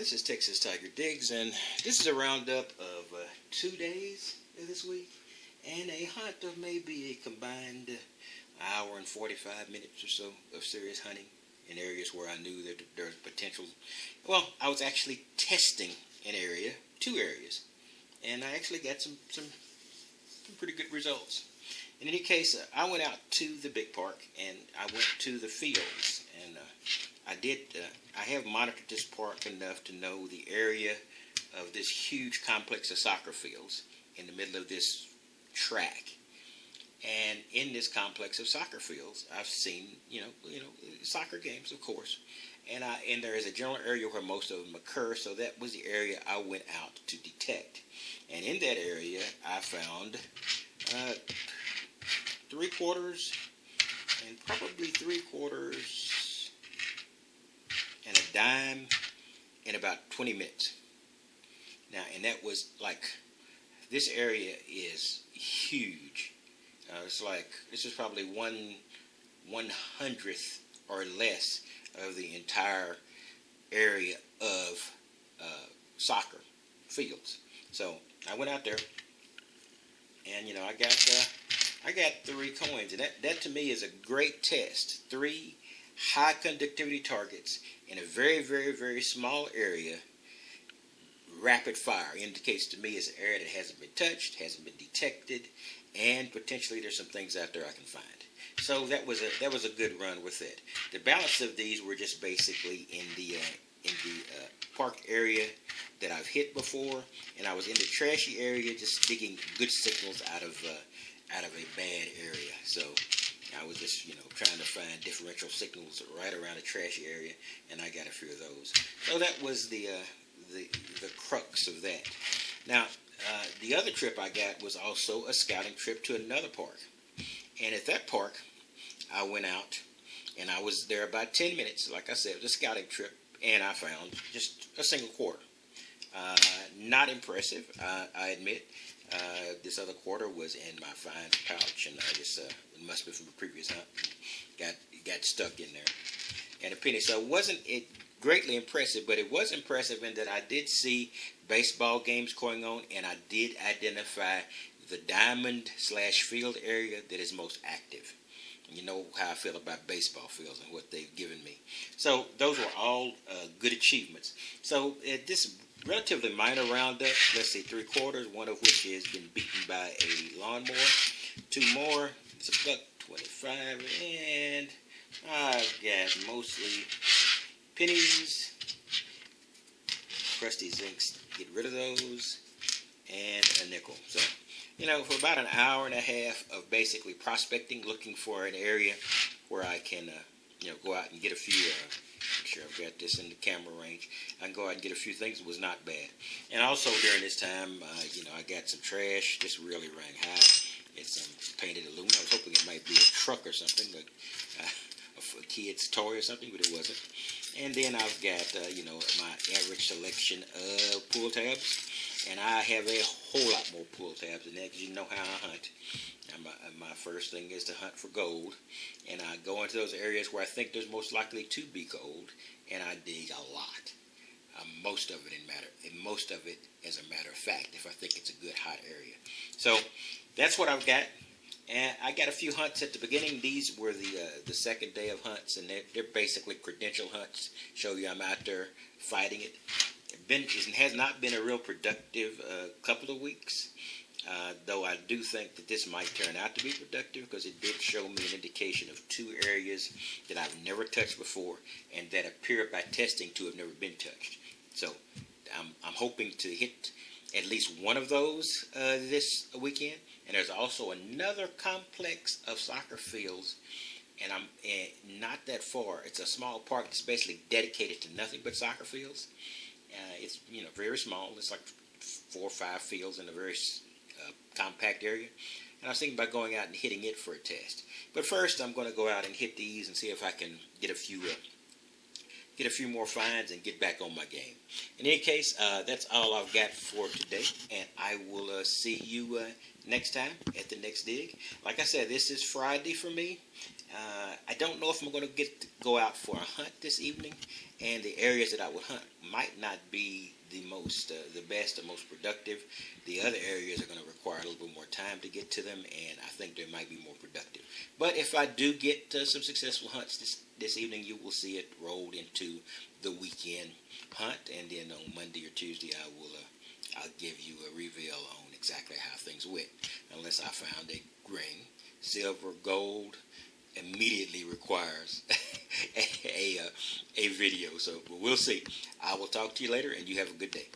This is Texas Tiger Diggs, and this is a roundup of 2 days of this week, and a hunt of maybe a combined hour and 45 minutes or so of serious hunting in areas where I knew that there was potential. Well, I was actually testing an area, 2 areas, and I actually got some pretty good results. In any case, I went out to the big park, and I went to the fields, and I have monitored this park enough to know the area of this huge complex of soccer fields in the middle of this track. And in this complex of soccer fields, I've seen, soccer games, of course. And there is a general area where most of them occur, so that was the area I went out to detect. And in that area, I found 3/4 and probably 3/4 and a dime in about 20 minutes. Now, and that was like, this area is huge. This is probably 1/100th or less of the entire area of soccer fields. So I went out there, and I got 3 coins, and that to me is a great test. 3 high conductivity targets in a very, very, very small area. Rapid fire indicates to me it's an area that hasn't been touched, hasn't been detected, and potentially there's some things out there I can find. So that was a good run with it. The balance of these were just basically in the park area that I've hit before, and I was in the trashy area just digging good signals out of a bad area. So I was just trying to find differential signals right around the trashy area, and I got a few of those. So that was the crux of that. Now, the other trip I got was also a scouting trip to another park. And at that park, I went out, and I was there about 10 minutes. Like I said, it was a scouting trip, and I found just a single quarter. Not impressive, I admit. This other quarter was in my fine pouch, and I just, it must be from a previous hunt. Got stuck in there. And a penny. So it wasn't greatly impressive, but it was impressive in that I did see baseball games going on, and I did identify the diamond/field area that is most active. And you know how I feel about baseball fields and what they've given me. So those were all good achievements. So this relatively minor roundup, let's say 3/4, one of which has been beaten by a lawnmower. 2 more, it's $1.25, and I've got mostly pennies, crusty zincs, get rid of those, and a nickel. So, for about an hour and a half of basically prospecting, looking for an area where I can, go out and get a few, make sure I've got this in the camera range, I can go out and get a few things. It was not bad. And also during this time, I got some trash, just really rang high. It's some painted aluminum. I was hoping it might be a truck or something, like a kid's toy or something, but it wasn't. And then I've got, my average selection of pull tabs. And I have a whole lot more pull tabs than that, because you know how I hunt. My first thing is to hunt for gold. And I go into those areas where I think there's most likely to be gold. And I dig a lot. Most of it as a matter of fact, if I think it's a good hot area. So that's what I've got. And I got a few hunts at the beginning. These were the second day of hunts, and they're basically credential hunts. Show you I'm out there fighting it. It has not been a real productive couple of weeks, though I do think that this might turn out to be productive, because it did show me an indication of 2 areas that I've never touched before and that appear by testing to have never been touched. So I'm hoping to hit at least one of those this weekend. And there's also another complex of soccer fields, and I'm not that far. It's a small park that's basically dedicated to nothing but soccer fields. It's very small. It's like 4 or 5 fields in a very compact area. And I was thinking about going out and hitting it for a test. But first, I'm going to go out and hit these and see if I can get a few more finds and get back on my game. In any case, that's all I've got for today, and I will see you next time at the next dig. Like I said, this is Friday for me. I don't know if I'm going to get to go out for a hunt this evening, and the areas that I would hunt might not be the best or most productive. The other areas are going to require a little bit more time to get to them, and I think they might be more productive. But if I do get some successful hunts this evening, you will see it rolled into the weekend hunt, and then on Monday or Tuesday I'll give you a reveal on exactly how things went, unless I found a ring. Silver, gold immediately requires a video. So we'll see. I will talk to you later, and you have a good day.